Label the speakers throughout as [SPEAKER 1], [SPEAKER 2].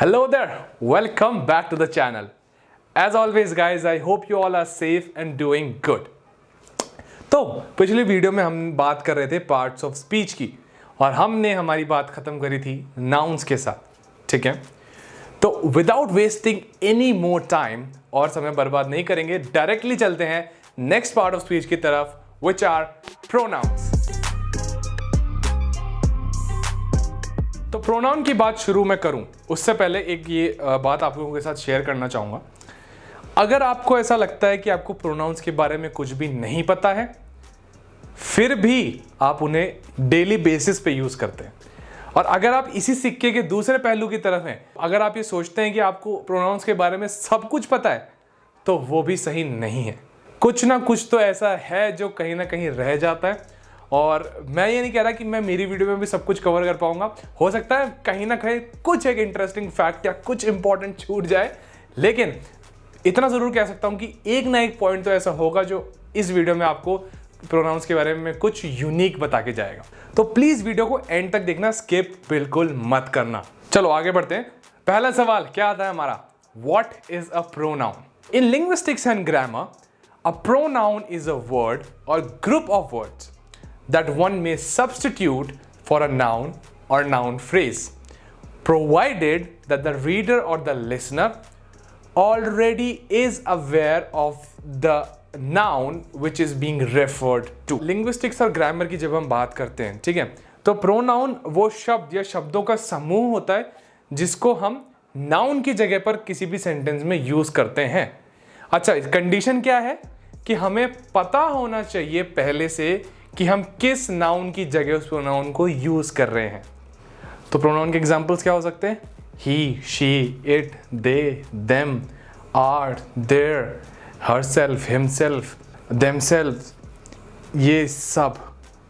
[SPEAKER 1] Hello there, welcome back to the channel. As always guys, I hope you all are safe and doing good. तो पिछली video में हम बात कर रहे थे पार्ट्स ऑफ स्पीच की और हमने हमारी बात खत्म करी थी नाउन्स के साथ, ठीक है। तो without wasting any more time और समय बर्बाद नहीं करेंगे, डायरेक्टली चलते हैं नेक्स्ट पार्ट ऑफ स्पीच की तरफ, विच आर प्रोनाउंस। तो प्रोनाउन की बात शुरू मैं करूं उससे पहले एक ये बात आप लोगों के साथ शेयर करना चाहूँगा। अगर आपको ऐसा लगता है कि आपको प्रोनाउंस के बारे में कुछ भी नहीं पता है, फिर भी आप उन्हें डेली बेसिस पे यूज़ करते हैं, और अगर आप इसी सिक्के के दूसरे पहलू की तरफ हैं, अगर आप ये सोचते हैं कि आपको प्रोनाउंस के बारे में सब कुछ पता है, तो वो भी सही नहीं है। कुछ ना कुछ तो ऐसा है जो कहीं ना कहीं रह जाता है। और मैं ये नहीं कह रहा कि मैं मेरी वीडियो में भी सब कुछ कवर कर पाऊंगा, हो सकता है कहीं ना कहीं कुछ एक इंटरेस्टिंग फैक्ट या कुछ इंपॉर्टेंट छूट जाए, लेकिन इतना ज़रूर कह सकता हूं कि एक ना एक पॉइंट तो ऐसा होगा जो इस वीडियो में आपको प्रोनाउंस के बारे में कुछ यूनिक बता के जाएगा। तो प्लीज़ वीडियो को एंड तक देखना, स्किप बिल्कुल मत करना। चलो आगे बढ़ते हैं। पहला सवाल क्या आता है हमारा, what is a pronoun? In linguistics and grammar, a pronoun is a word or group of words that one may substitute for a noun or noun phrase, provided that the reader or the listener already is aware of the noun which is being referred to. Linguistics और grammar की जब हम बात करते हैं, ठीक है, तो pronoun वो शब्द या शब्दों का समूह होता है जिसको हम noun की जगह पर किसी भी सेंटेंस में यूज करते हैं। अच्छा, कंडीशन क्या है कि हमें पता होना चाहिए पहले से कि हम किस नाउन की जगह उस प्रोनाउन को यूज कर रहे हैं। तो प्रोनाउन के एग्जांपल्स क्या हो सकते हैं? He, she, it, they, them, our, their, herself, himself, themselves, ये सब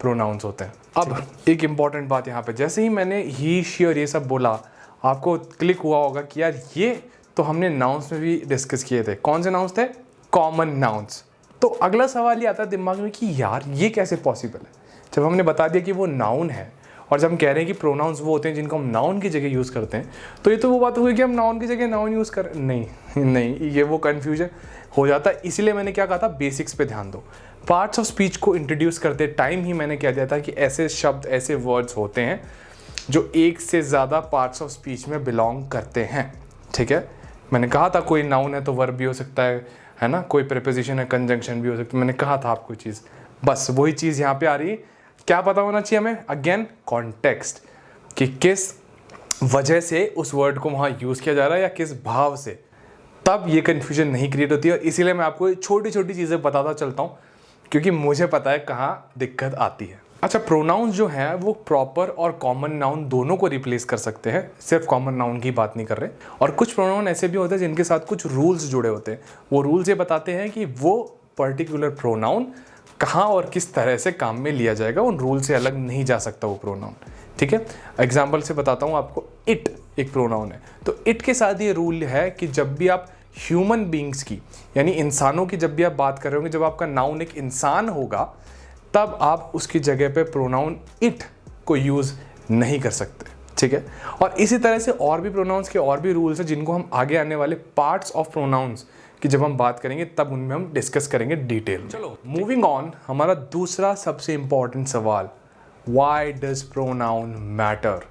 [SPEAKER 1] प्रोनाउंस होते हैं। अब एक इंपॉर्टेंट बात यहाँ पे, जैसे ही मैंने ही, शी और ये सब बोला, आपको क्लिक हुआ होगा कि यार ये तो हमने नाउन्स में भी डिस्कस किए थे। कौन से नाउन्स थे? Common nouns. तो अगला सवाल ये आता है दिमाग में कि यार ये कैसे पॉसिबल है? जब हमने बता दिया कि वो नाउन है और जब हम कह रहे हैं कि प्रोनाउंस वो होते हैं जिनको हम नाउन की जगह यूज़ करते हैं, तो ये तो वो बात हुई कि हम नाउन की जगह नाउन यूज़ कर नहीं, ये वो कन्फ्यूजन हो जाता है। इसीलिए मैंने क्या कहा था, बेसिक्स पे ध्यान दो। पार्ट्स ऑफ स्पीच को इंट्रोड्यूस करते टाइम ही मैंने कह दिया था कि ऐसे शब्द, ऐसे वर्ड्स होते हैं जो एक से ज़्यादा पार्ट्स ऑफ स्पीच में बिलोंग करते हैं, ठीक है। मैंने कहा था कोई नाउन है तो वर्ब भी हो सकता है ना, कोई प्रीपोजिशन है, कंजंक्शन भी हो सकता है। मैंने कहा था आपको चीज़, बस वही चीज़ यहाँ पे आ रही है। क्या पता होना चाहिए हमें? अगेन कॉन्टेक्स्ट, कि किस वजह से उस वर्ड को वहाँ यूज़ किया जा रहा है या किस भाव से, तब ये कन्फ्यूजन नहीं क्रिएट होती है। और इसीलिए मैं आपको छोटी छोटी चीज़ें बताता चलता हूँ, क्योंकि मुझे पता है कहाँ दिक्कत आती है। अच्छा, प्रोनाउंस जो है वो प्रॉपर और कॉमन नाउन दोनों को रिप्लेस कर सकते हैं, सिर्फ कॉमन नाउन की बात नहीं कर रहे। और कुछ प्रोनाउन ऐसे भी होते हैं जिनके साथ कुछ रूल्स जुड़े होते हैं। वो रूल्स ये बताते हैं कि वो पर्टिकुलर प्रोनाउन कहाँ और किस तरह से काम में लिया जाएगा, उन रूल से अलग नहीं जा सकता वो प्रोनाउन, ठीक है। एग्जाम्पल से बताता हूँ आपको। इट एक प्रोनाउन है, तो इट के साथ ये रूल है कि जब भी आप ह्यूमन बींग्स की, यानी इंसानों की जब भी आप बात कर रहे होंगे, जब आपका नाउन एक इंसान होगा, तब आप उसकी जगह पे प्रोनाउन इट को यूज़ नहीं कर सकते, ठीक है। और इसी तरह से और भी प्रोनाउंस के और भी रूल्स हैं जिनको हम आगे आने वाले पार्ट्स ऑफ प्रोनाउंस की जब हम बात करेंगे तब उनमें हम डिस्कस करेंगे डिटेल में। चलो मूविंग ऑन, हमारा दूसरा सबसे इंपॉर्टेंट सवाल, why does pronoun matter?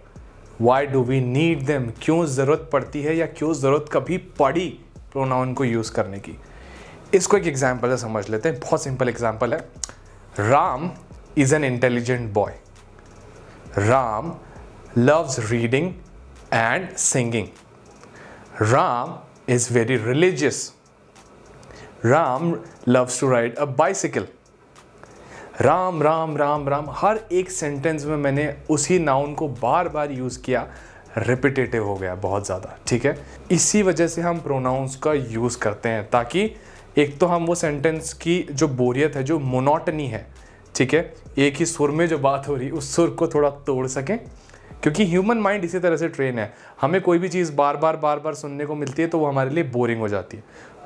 [SPEAKER 1] Why do we need them? क्यों ज़रूरत पड़ती है या क्यों ज़रूरत कभी पड़ी प्रोनाउन को यूज़ करने की? इसको एक एग्जाम्पल से समझ लेते हैं। बहुत सिंपल एग्जाम्पल है। Ram is an intelligent boy. Ram loves reading and singing. Ram is very religious. Ram loves to ride a bicycle. Ram Ram Ram Ram, हर एक सेंटेंस में मैंने उसी नाउन को बार बार यूज़ किया, रिपीटेटिव हो गया बहुत ज़्यादा, ठीक है। इसी वजह से हम प्रोनाउंस का यूज़ करते हैं, ताकि एक तो हम वो सेंटेंस की जो बोरियत है, जो मोनोटनी है, ठीक है, एक ही सुर में जो बात हो रही, उस सुर को थोड़ा तोड़ सकें, क्योंकि ह्यूमन माइंड इसी तरह से ट्रेन है। हमें कोई भी चीज़ बार बार सुनने को मिलती है तो वो हमारे लिए बोरिंग हो जाती है।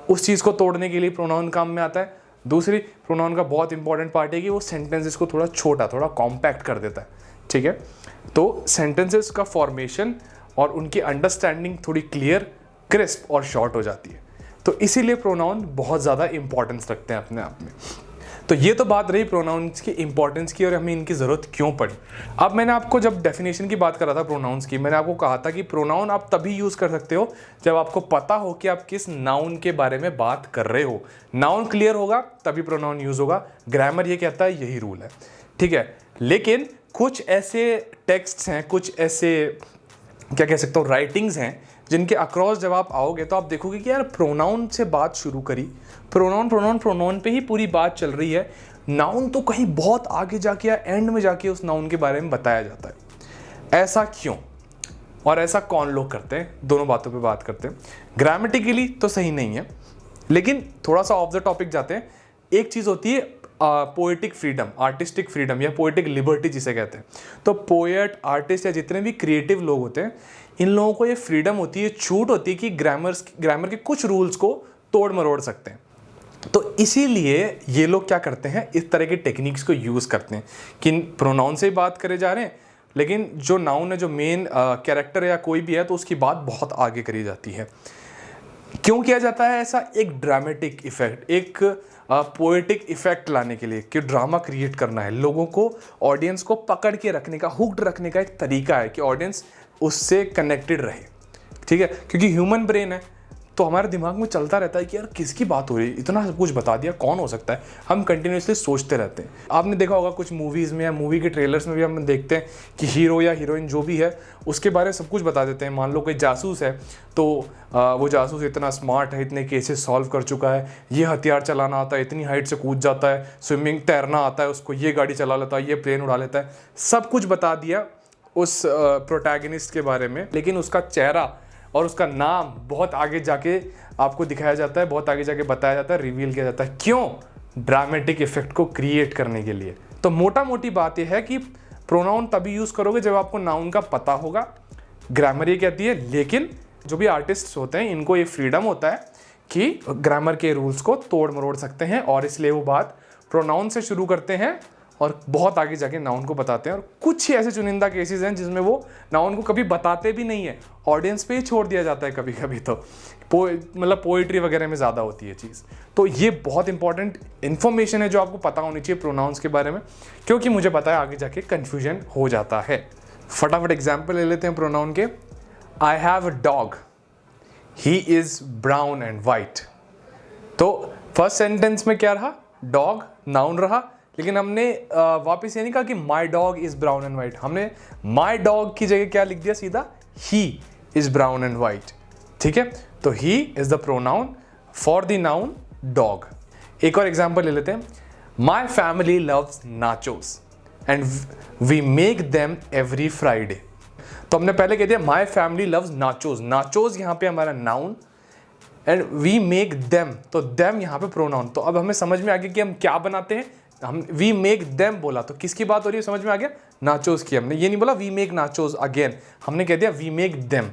[SPEAKER 1] उस चीज़ को तोड़ने के लिए प्रोनाउन काम में आता है। दूसरी, प्रोनाउन का बहुत इंपॉर्टेंट पार्ट है कि वो सेंटेंसेस को थोड़ा छोटा, थोड़ा कॉम्पैक्ट कर देता है, ठीक है। तो सेंटेंसेस का फॉर्मेशन और उनकी अंडरस्टैंडिंग थोड़ी क्लियर, क्रिस्प और शॉर्ट हो जाती है। तो इसीलिए प्रोनाउन बहुत ज़्यादा इंपॉर्टेंस रखते हैं अपने आप में। तो ये तो बात रही प्रोनाउंस की इंपॉर्टेंस की और हमें इनकी ज़रूरत क्यों पड़ी। अब मैंने आपको जब डेफिनेशन की बात कर रहा था प्रोनाउंस की, मैंने आपको कहा था कि प्रोनाउन आप तभी यूज़ कर सकते हो जब आपको पता हो कि आप किस नाउन के बारे में बात कर रहे हो। नाउन क्लियर होगा तभी प्रोनाउन यूज़ होगा। ग्रामर ये कहता है, यही रूल है, ठीक है। लेकिन कुछ ऐसे टेक्स्ट्स हैं, कुछ ऐसे क्या कह सकता हूँ राइटिंग्स हैं, जिनके अक्रॉस जब आप आओगे तो आप देखोगे कि यार प्रोनाउन से बात शुरू करी, प्रोनाउन पे ही पूरी बात चल रही है। नाउन तो कहीं बहुत आगे जाके या एंड में जाके उस नाउन के बारे में बताया जाता है। ऐसा क्यों और ऐसा कौन लोग करते हैं, दोनों बातों पे बात करते हैं। ग्रामेटिकली तो सही नहीं है, लेकिन थोड़ा सा ऑफ द टॉपिक जाते हैं। एक चीज़ होती है पोएटिक फ्रीडम, आर्टिस्टिक फ्रीडम या पोएटिक लिबर्टी जिसे कहते हैं। तो पोएट, आर्टिस्ट या जितने भी क्रिएटिव लोग होते हैं, इन लोगों को ये फ्रीडम होती है, छूट होती है कि ग्रामर के कुछ रूल्स को तोड़ मरोड़ सकते हैं। तो इसीलिए ये लोग क्या करते हैं, इस तरह के टेक्निक्स को यूज़ करते हैं कि प्रोनाउन से ही बात करे जा रहे हैं, लेकिन जो नाउन है, जो मेन कैरेक्टर या कोई भी है, तो उसकी बात बहुत आगे करी जाती है। क्यों किया जाता है ऐसा? एक ड्रामेटिक इफेक्ट, एक पोएटिक इफेक्ट लाने के लिए, कि ड्रामा क्रिएट करना है, लोगों को, ऑडियंस को पकड़ के रखने का, हुक्ड रखने का एक तरीका है कि ऑडियंस उससे कनेक्टेड रहे, ठीक है। क्योंकि ह्यूमन ब्रेन है, तो हमारे दिमाग में चलता रहता है कि यार किसकी बात हो रही है, इतना सब कुछ बता दिया, कौन हो सकता है। हम कंटिन्यूसली सोचते रहते हैं। आपने देखा होगा कुछ मूवीज़ में या मूवी के ट्रेलर्स में भी हम देखते हैं कि हीरो या हीरोइन जो भी है उसके बारे में सब कुछ बता देते हैं। मान लो कोई जासूस है, तो वो जासूस इतना स्मार्ट है, इतने केसेस सॉल्व कर चुका है, ये हथियार चलाना आता है, इतनी हाइट से कूद जाता है, स्विमिंग तैरना आता है उसको, ये गाड़ी चला लेता है, ये प्लेन उड़ा लेता है, सब कुछ बता दिया उस प्रोटैगनिस्ट के बारे में। लेकिन उसका चेहरा और उसका नाम बहुत आगे जाके आपको दिखाया जाता है, बहुत आगे जाके बताया जाता है, रिवील किया जाता है। क्यों? ड्रामेटिक इफेक्ट को क्रिएट करने के लिए। तो मोटा मोटी बात यह है कि प्रोनाउन तभी यूज़ करोगे जब आपको नाउन का पता होगा। ग्रामर ये कहती है, लेकिन जो भी आर्टिस्ट होते हैं इनको ये फ्रीडम होता है कि ग्रामर के रूल्स को तोड़ मरोड़ सकते हैं, और इसलिए वो बात प्रोनाउन से शुरू करते हैं और बहुत आगे जाके नाउन को बताते हैं। और कुछ ही ऐसे चुनिंदा केसेस हैं जिसमें वो नाउन को कभी बताते भी नहीं है, ऑडियंस पे ही छोड़ दिया जाता है कभी कभी। तो मतलब पोइट्री वगैरह में ज़्यादा होती है चीज़। तो ये बहुत इंपॉर्टेंट इन्फॉर्मेशन है जो आपको पता होनी चाहिए प्रोनाउंस के बारे में, क्योंकि मुझे पता है आगे जाके कन्फ्यूजन हो जाता है। फटाफट एग्जाम्पल ले लेते हैं प्रोनाउन के। I have a dog, he is brown and white. तो फर्स्ट सेंटेंस में क्या रहा? डॉग नाउन रहा, लेकिन हमने वापस ये नहीं कहा कि my dog is brown and white. हमने माई डॉग की जगह क्या लिख दिया? सीधा he is brown and white, ठीक है। तो he is the pronoun for the noun dog. एक और एग्जांपल ले लेते हैं। My family loves nachos and we make them every Friday. तो हमने पहले कह दिया my family loves nachos, nachos यहाँ पे हमारा noun, and we make them, तो देम यहाँ पे प्रोनाउन। तो अब हमें समझ में आ गया कि हम क्या बनाते हैं। हम वी मेक देम बोला तो किसकी बात हो रही है? समझ में आ गया? नाचोस की। हमने ये नहीं बोला वी मेक नाचोस अगेन, हमने कह दिया वी मेक देम,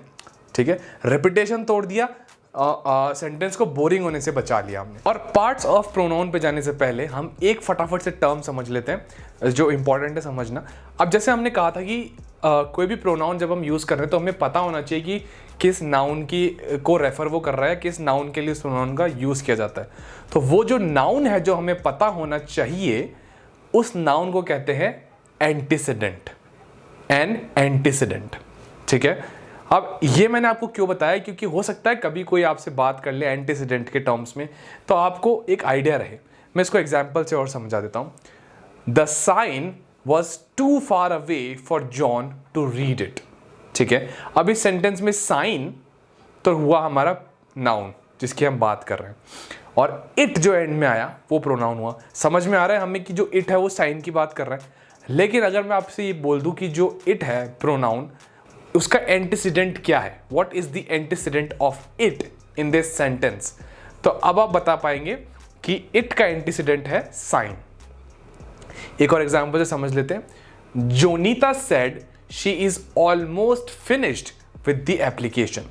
[SPEAKER 1] ठीक है। रेपिटेशन तोड़ दिया, सेंटेंस को बोरिंग होने से बचा लिया हमने। और पार्ट्स ऑफ प्रोनाउन पे जाने से पहले हम एक फटाफट से टर्म समझ लेते हैं जो इंपॉर्टेंट है समझना। अब जैसे हमने कहा था कि कोई भी प्रोनाउन जब हम यूज़ कर रहे हैं तो हमें पता होना चाहिए कि किस नाउन की को रेफर वो कर रहा है, किस नाउन के लिए उस प्रोनाउन का यूज़ किया जाता है। तो वो जो नाउन है जो हमें पता होना चाहिए, उस नाउन को कहते हैं एंटीसीडेंट, एन एंटीसीडेंट, ठीक है। अब ये मैंने आपको क्यों बताया, क्योंकि हो सकता है कभी कोई आपसे बात कर ले एंटीसीडेंट के टर्म्स में, तो आपको एक आइडिया रहे। मैं इसको एग्जाम्पल से और समझा देता हूँ। The sign was too far away for John to read it, ठीक है। अब इस सेंटेंस में साइन तो हुआ हमारा नाउन जिसकी हम बात कर रहे हैं, और इट जो एंड में आया वो प्रोनाउन हुआ। समझ में आ रहा है हमें कि जो इट है वो साइन की बात कर रहा है। लेकिन अगर मैं आपसे ये बोल दूं कि जो इट है प्रोनाउन, उसका एंटीसीडेंट क्या है, what is the antecedent of it in this sentence, तो अब आप बता पाएंगे कि इट का एंटीसीडेंट है साइन। एक और एग्जांपल से समझ लेते हैं। Jonita said she is almost finished with the application.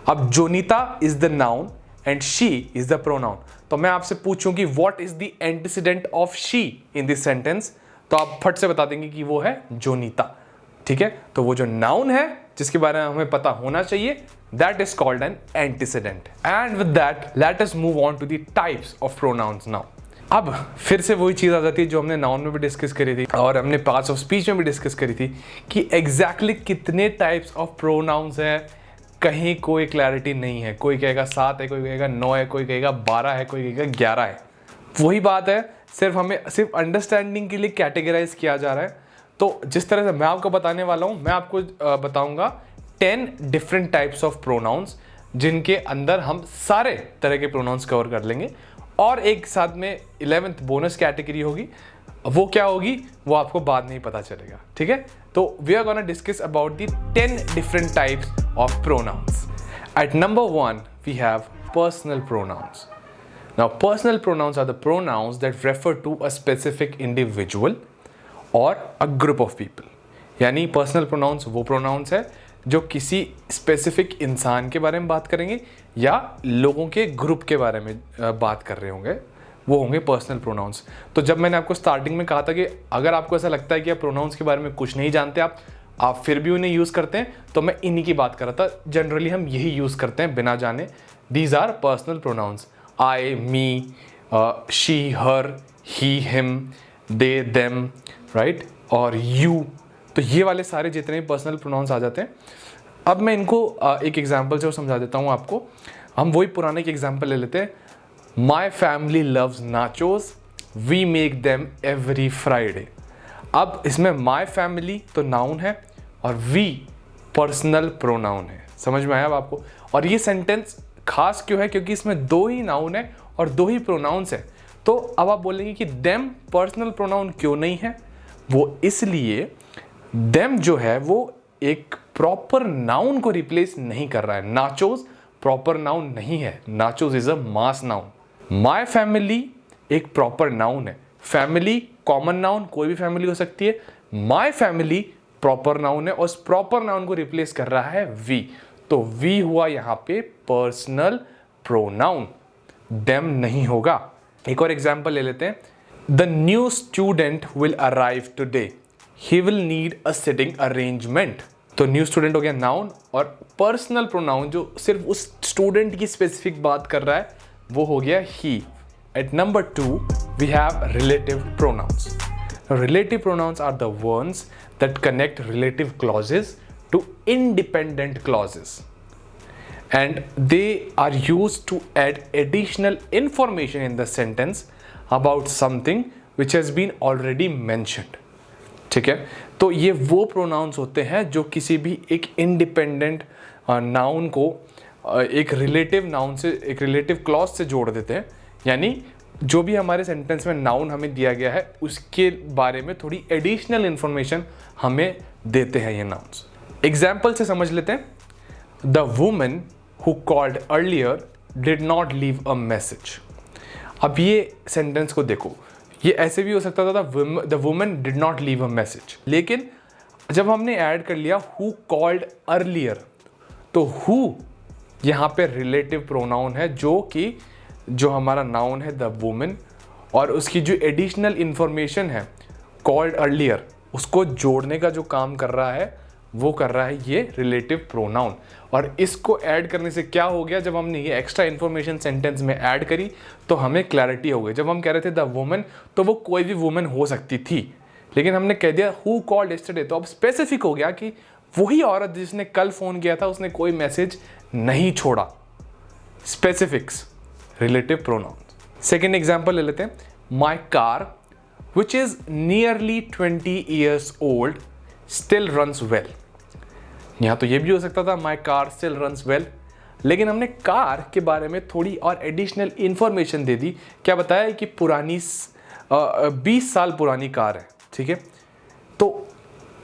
[SPEAKER 1] अब Jonita is the noun and she is the pronoun. तो मैं आपसे पूछूं कि what is the antecedent of she in this sentence, तो आप फट से बता देंगे कि वो है जोनीता, ठीक है। तो वो जो नाउन है जिसके बारे में हमें पता होना चाहिए, that is called an antecedent. And with that let us move on to the types of pronouns now. अब फिर से वही चीज़ आ जाती है जो हमने नाउन में भी डिस्कस करी थी और हमने पार्ट्स ऑफ स्पीच में भी डिस्कस करी थी कि एग्जैक्टली कितने टाइप्स ऑफ प्रोनाउंस हैं, कहीं कोई क्लैरिटी नहीं है। कोई कहेगा 7 है, कोई कहेगा 9 है, कोई कहेगा 12 है, कोई कहेगा 11 है। वही बात है, सिर्फ हमें सिर्फ अंडरस्टैंडिंग के लिए कैटेगराइज किया जा रहा है। तो जिस तरह से मैं आपको बताने वाला हूँ, मैं आपको बताऊँगा 10 डिफरेंट टाइप्स ऑफ प्रोनाउंस, जिनके अंदर हम सारे तरह के प्रोनाउंस कवर कर लेंगे। और एक साथ में 11th बोनस कैटेगरी होगी, वो क्या होगी वो आपको बाद में ही पता चलेगा, ठीक है। तो we are gonna discuss about the 10 different types of pronouns. At number 1 we have personal pronouns. Now personal pronouns are the pronouns that refer to a specific individual or a group of people. यानी personal pronouns वो pronoun है जो किसी specific इंसान के बारे में बात करेंगे या लोगों के ग्रुप के बारे में बात कर रहे होंगे, वो होंगे पर्सनल प्रोनाउंस। तो जब मैंने आपको स्टार्टिंग में कहा था कि अगर आपको ऐसा लगता है कि आप प्रोनाउंस के बारे में कुछ नहीं जानते, आप फिर भी उन्हें यूज़ करते हैं, तो मैं इन्हीं की बात कर रहा था। जनरली हम यही यूज़ करते हैं बिना जाने। These are personal pronouns. I, me, she, her, he, him, they, them, right, और यू। तो ये वाले सारे जितने भी पर्सनल प्रोनाउंस आ जाते हैं। अब मैं इनको एक एग्जांपल से समझा देता हूँ आपको। हम वही पुराने की एग्जांपल ले लेते हैं। My family loves nachos, we make them every Friday. अब इसमें माई फैमिली तो नाउन है और वी पर्सनल प्रोनाउन है। समझ में आया अब आपको? और ये सेंटेंस खास क्यों है? क्योंकि इसमें 2 ही नाउन है और 2 ही प्रोनाउंस है। तो अब आप बोलेंगे कि देम पर्सनल प्रोनाउन क्यों नहीं है? वो इसलिए देम जो है वो एक प्रॉपर नाउन को रिप्लेस नहीं कर रहा है। नाचोस प्रॉपर नाउन नहीं है, nachos is a mass noun. My family एक प्रॉपर नाउन है। फैमिली कॉमन नाउन, कोई भी फैमिली हो सकती है। माय फैमिली प्रॉपर नाउन है और उस प्रॉपर नाउन को रिप्लेस कर रहा है वी। तो वी हुआ यहां पे पर्सनल प्रोनाउन, देम नहीं होगा। एक और एग्जांपल ले लेते हैं। The new student will arrive today, he will need a sitting arrangement. तो न्यू स्टूडेंट हो गया नाउन और पर्सनल प्रोनाउन जो सिर्फ उस स्टूडेंट की स्पेसिफिक बात कर रहा है वो हो गया ही। At number 2 we have relative pronouns. Relative pronouns are the words that connect relative clauses to independent clauses and they are used to add additional information in the sentence about something which has been already mentioned। ठीक है, तो ये वो pronounce होते हैं जो किसी भी एक इंडिपेंडेंट नाउन को एक रिलेटिव नाउन से, एक रिलेटिव क्लॉज से जोड़ देते हैं। यानी जो भी हमारे सेंटेंस में नाउन हमें दिया गया है उसके बारे में थोड़ी एडिशनल इंफॉर्मेशन हमें देते हैं ये नाउन्स। एग्जाम्पल से समझ लेते हैं। The woman who called earlier did not leave a message। अब ये सेंटेंस को देखो, ये ऐसे भी हो सकता था the woman did not leave a message, लेकिन जब हमने ऐड कर लिया who called earlier, तो who यहाँ पे रिलेटिव प्रोनाउन है जो हमारा नाउन है द वुमन, और उसकी जो एडिशनल इंफॉर्मेशन है called earlier उसको जोड़ने का जो काम कर रहा है वो कर रहा है ये रिलेटिव प्रोनाउन। और इसको ऐड करने से क्या हो गया, जब हमने ये एक्स्ट्रा इन्फॉर्मेशन सेंटेंस में ऐड करी तो हमें क्लैरिटी हो गई। जब हम कह रहे थे द वुमन तो वो कोई भी वुमन हो सकती थी, लेकिन हमने कह दिया हु कॉल्ड यस्टरडे, तो अब स्पेसिफिक हो गया कि वही औरत जिसने कल फ़ोन किया था उसने कोई मैसेज नहीं छोड़ा। Specifics, relative pronoun. Second example ले लेते हैं। My car which is nearly 20 years old still runs well. यहाँ तो ये भी हो सकता था my car still runs well, लेकिन हमने कार के बारे में थोड़ी और एडिशनल इंफॉर्मेशन दे दी। क्या बताया कि पुरानी 20 साल पुरानी कार है, ठीक है। तो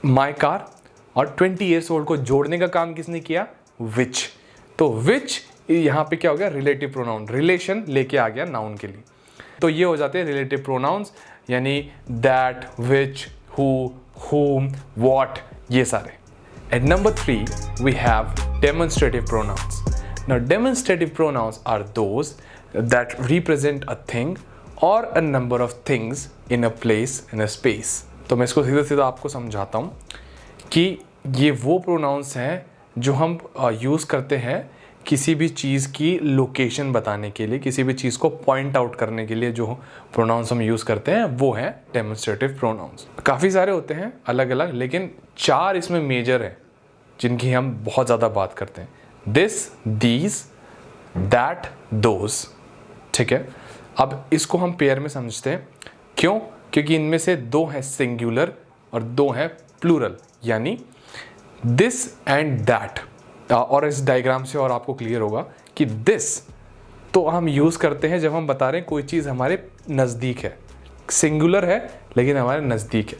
[SPEAKER 1] माई कार और 20 years old को जोड़ने का काम किसने किया? विच। तो विच यहाँ पे क्या हो गया? रिलेटिव प्रोनाउन, रिलेशन लेके आ गया नाउन के लिए। तो ये हो जाते हैं रिलेटिव प्रोनाउंस, यानी that, which, who, whom, what, ये सारे। At number 3 we have demonstrative pronouns. Now demonstrative pronouns are those that represent a thing or a number of things in a place, in a space। तो मैं इसको सीधा सीधा आपको समझाता हूँ कि ये वो प्रोनाउंस हैं जो हम यूज़ करते हैं किसी भी चीज़ की लोकेशन बताने के लिए, किसी भी चीज़ को पॉइंट आउट करने के लिए जो प्रोनाउंस हम यूज़ करते हैं वो हैं डेमोन्स्ट्रेटिव प्रोनाउंस। काफ़ी सारे होते हैं अलग अलग, लेकिन 4 इसमें मेजर हैं जिनकी हम बहुत ज़्यादा बात करते हैं। This, these, that, those. ठीक है, अब इसको हम पेयर में समझते हैं। क्यों? क्योंकि इनमें से 2 हैं सिंगुलर और 2 हैं प्लूरल, यानी दिस एंड दैट। और इस डायग्राम से और आपको क्लियर होगा कि दिस तो हम यूज़ करते हैं जब हम बता रहे हैं कोई चीज़ हमारे नज़दीक है, सिंगुलर है लेकिन हमारे नज़दीक है।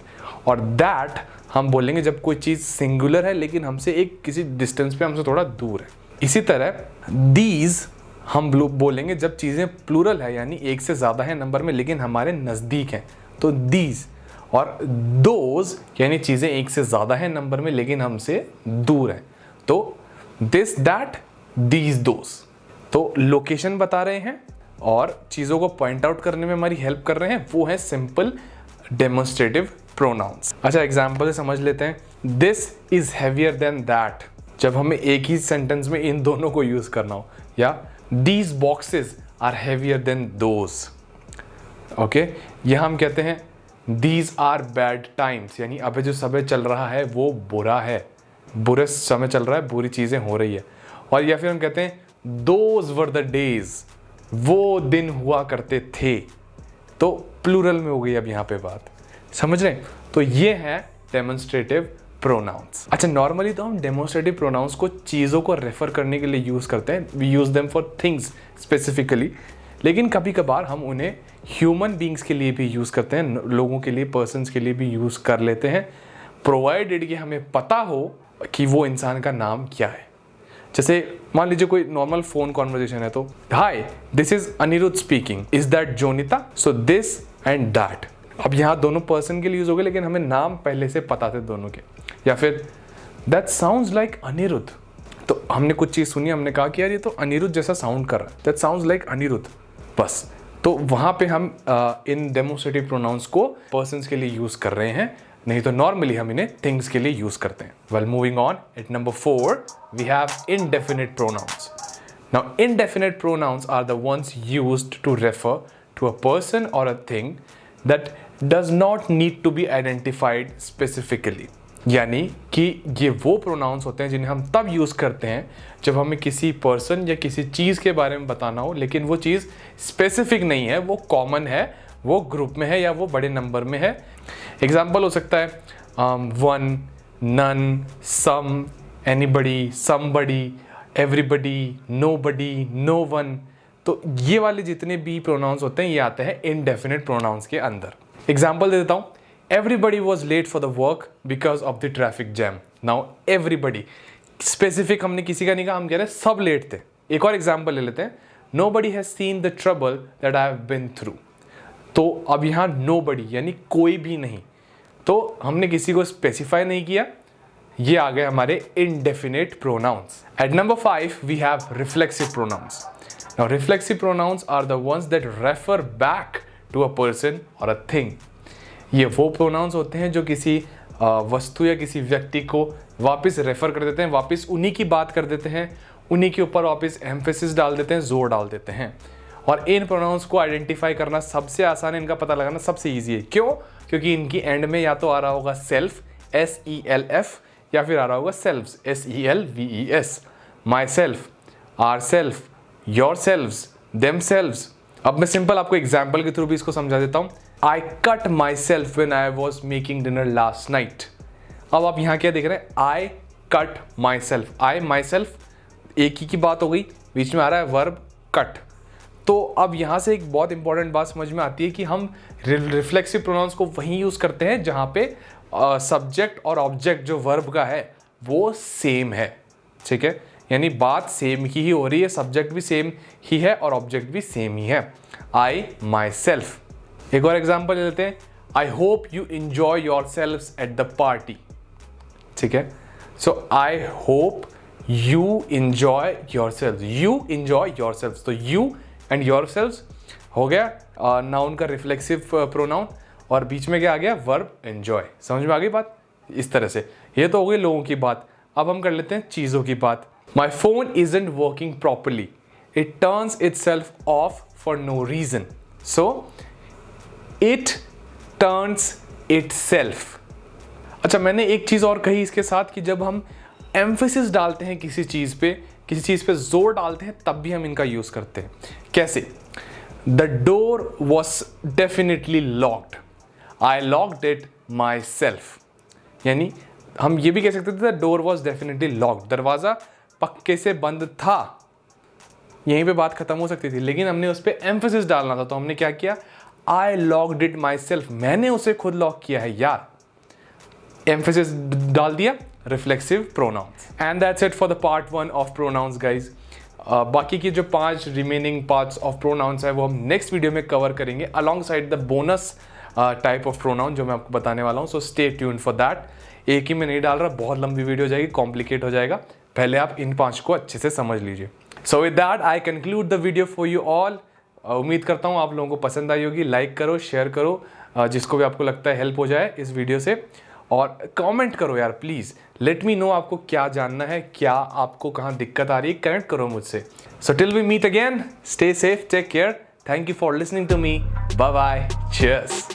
[SPEAKER 1] और दैट हम बोलेंगे जब कोई चीज़ सिंगुलर है लेकिन हमसे एक किसी डिस्टेंस पे हमसे थोड़ा दूर है। इसी तरह दीज हम बोलेंगे जब चीज़ें प्लूरल है, यानी एक से ज़्यादा है नंबर में लेकिन हमारे नज़दीक हैं, तो दीज। और दोज यानी चीज़ें एक से ज़्यादा है नंबर में लेकिन हमसे दूर हैं, तो दिस, दैट, दीज, दोज। तो लोकेशन बता रहे हैं और चीज़ों को पॉइंट आउट करने में हमारी हेल्प कर रहे हैं, वो है सिंपल डेमोन्स्ट्रेटिव प्रोनाउंस। अच्छा, एग्जाम्पल से समझ लेते हैं। This is heavier than that, जब हमें एक ही सेंटेंस में इन दोनों को यूज करना हो। या these boxes are heavier than those. Okay, यह हम कहते हैं दीज आर बैड टाइम्स, यानी अभी जो समय चल रहा है वो बुरा है, बुरे समय चल रहा है, बुरी चीज़ें हो रही है। और या फिर हम कहते हैं दोज वर द डेज, वो दिन हुआ करते थे, तो प्लूरल में हो गई अब यहाँ पे बात, समझ रहे हैं? तो ये है डेमोन्स्ट्रेटिव प्रोनाउंस। अच्छा, नॉर्मली तो हम डेमोन्स्ट्रेटिव प्रोनाउंस को चीज़ों को रेफर करने के लिए यूज़ करते हैं, we use them for things specifically, लेकिन कभी कभार हम उन्हें ह्यूमन बींग्स के लिए भी यूज़ करते हैं, लोगों के लिए, पर्सन्स के लिए भी यूज़ कर लेते हैं, प्रोवाइडेड कि हमें पता हो कि वो इंसान का नाम क्या है। जैसे मान लीजिए कोई नॉर्मल फोन कॉन्वर्जेशन है, तो hi this is Anirudh speaking, is that Jonita? So this and that, अब यहाँ दोनों पर्सन के लिए यूज हो गए लेकिन हमें नाम पहले से पता थे दोनों के। या फिर दैट साउंड्स लाइक अनिरुद्ध, तो हमने कुछ चीज़ सुनी, हमने कहा कि यार ये तो अनिरुद्ध जैसा साउंड कर रहा है, दैट साउंड्स लाइक अनिरुद्ध, बस। तो वहाँ पे हम इन डेमोन्स्ट्रेटिव प्रोनाउंस को पर्सन्स के लिए यूज़ कर रहे हैं, नहीं तो नॉर्मली हम इन्हें थिंग्स के लिए यूज करते हैं। Well, moving on, at number 4 we have indefinite pronouns. Now, indefinite pronouns are the ones used to refer to a person or a thing that does not need to be identified specifically. यानी कि ये वो pronounce होते हैं जिन्हें हम तब use करते हैं जब हमें किसी पर्सन या किसी चीज़ के बारे में बताना हो, लेकिन वो चीज़ स्पेसिफिक नहीं है, वो कॉमन है, वो ग्रुप में है या वो बड़े नंबर में है। एग्जाम्पल हो सकता है one, none, some, anybody, somebody, everybody, nobody, no one. तो ये वाले जितने भी प्रोनाउंस होते हैं ये आते हैं इनडेफिनिट प्रोनाउंस के अंदर। एग्जाम्पल दे देता हूँ, everybody was late for the work because of the traffic jam. Now everybody specific हमने किसी का नहीं कहा, हम कह रहे हैं सब लेट थे। एक और एग्जाम्पल ले लेते हैं, nobody has seen the trouble that I have been through. तो अब यहाँ नोबडी यानी कोई भी नहीं, तो हमने किसी को स्पेसिफाई नहीं किया, ये आ गए हमारे indefinite pronouns. At number 5 we have reflexive pronouns. Now reflexive pronouns are the ones that refer back to a person or a thing. ये वो प्रोनाउंस होते हैं जो किसी वस्तु या किसी व्यक्ति को वापस रेफर कर देते हैं, वापस उन्हीं की बात कर देते हैं, उन्हीं के ऊपर वापस एम्फेसिस डाल देते हैं, जोर डाल देते हैं। और इन प्रोनाउंस को आइडेंटिफाई करना सबसे आसान है, इनका पता लगाना सबसे ईजी है। क्यों? क्योंकि इनकी एंड में या तो आ रहा होगा सेल्फ, SELF, या फिर आ रहा होगा selves, SELVES, myself, ourself, yourselves, themselves. अब मैं सिंपल आपको एग्जाम्पल के थ्रू भी इसको समझा देता हूँ। I cut my self when I was making dinner last night. अब आप यहाँ क्या देख रहे हैं, I cut my self, I myself, एक ही की बात हो गई, बीच में आ रहा है वर्ब कट। तो अब यहाँ से एक बहुत इंपॉर्टेंट बात समझ में आती है कि हम रिफ्लेक्सिव प्रोनाउंस को वहीं यूज़ करते हैं जहाँ पे सब्जेक्ट और ऑब्जेक्ट जो वर्ब का है वो सेम है। ठीक है, यानी बात सेम ही हो रही है, सब्जेक्ट भी सेम ही है और ऑब्जेक्ट भी सेम ही है। I myself. एक और एग्जाम्पल ले लेते हैं, I hope you enjoy yourself at the party. ठीक है, so I hope you enjoy yourself, you enjoy yourself, तो यू एंड योर सेल्फ हो गया नाउन का रिफ्लेक्सिव प्रोनाउन, और बीच में क्या आ गया, वर्ब एंजॉय। समझ में आ गई बात? इस तरह से ये तो हो गई लोगों की बात। अब हम कर लेते हैं चीज़ों की बात। My phone isn't working properly, it turns itself off for no reason, so it turns itself. अच्छा, मैंने एक चीज़ और कही इसके साथ कि जब हम एम्फेसिस डालते हैं किसी चीज़ पे जोर डालते हैं, तब भी हम इनका यूज़ करते हैं। कैसे? The door was definitely locked, I locked it my self. यानी हम ये भी कह सकते थे the door was definitely locked, दरवाज़ा पक्के से बंद था। यहीं पे बात खत्म हो सकती थी, लेकिन हमने उस पर एम्फेसिस डालना था, तो हमने क्या किया? आई लॉक्ड इट माई सेल्फ, मैंने उसे खुद लॉक किया है यार। एम्फेसिस डाल दिया, reflexive pronouns. And that's it for the part 1 of pronouns guys. बाकी की जो 5 रिमेनिंग पार्ट्स ऑफ प्रोनाउंस है वो हम नेक्स्ट वीडियो में कवर करेंगे along side the bonus type of pronoun जो मैं आपको बताने वाला हूँ। So stay tuned for that. एक ही में नहीं डाल रहा, बहुत लंबी वीडियो हो जाएगी, कॉम्प्लिकेट हो जाएगा। पहले आप इन 5 को अच्छे से समझ लीजिए। So with that I conclude the video for you all. उम्मीद करता हूँ आप लोगों को पसंद आई होगी। लाइक करो, शेयर करो, जिसको भी आपको लगता है हेल्प हो जाए इस वीडियो से, और कमेंट करो यार प्लीज़। लेट मी नो आपको क्या जानना है, क्या आपको कहाँ दिक्कत आ रही है, कनेक्ट करो मुझसे। So till we meet again, stay safe, take care, thank you for listening to me, bye bye, cheers.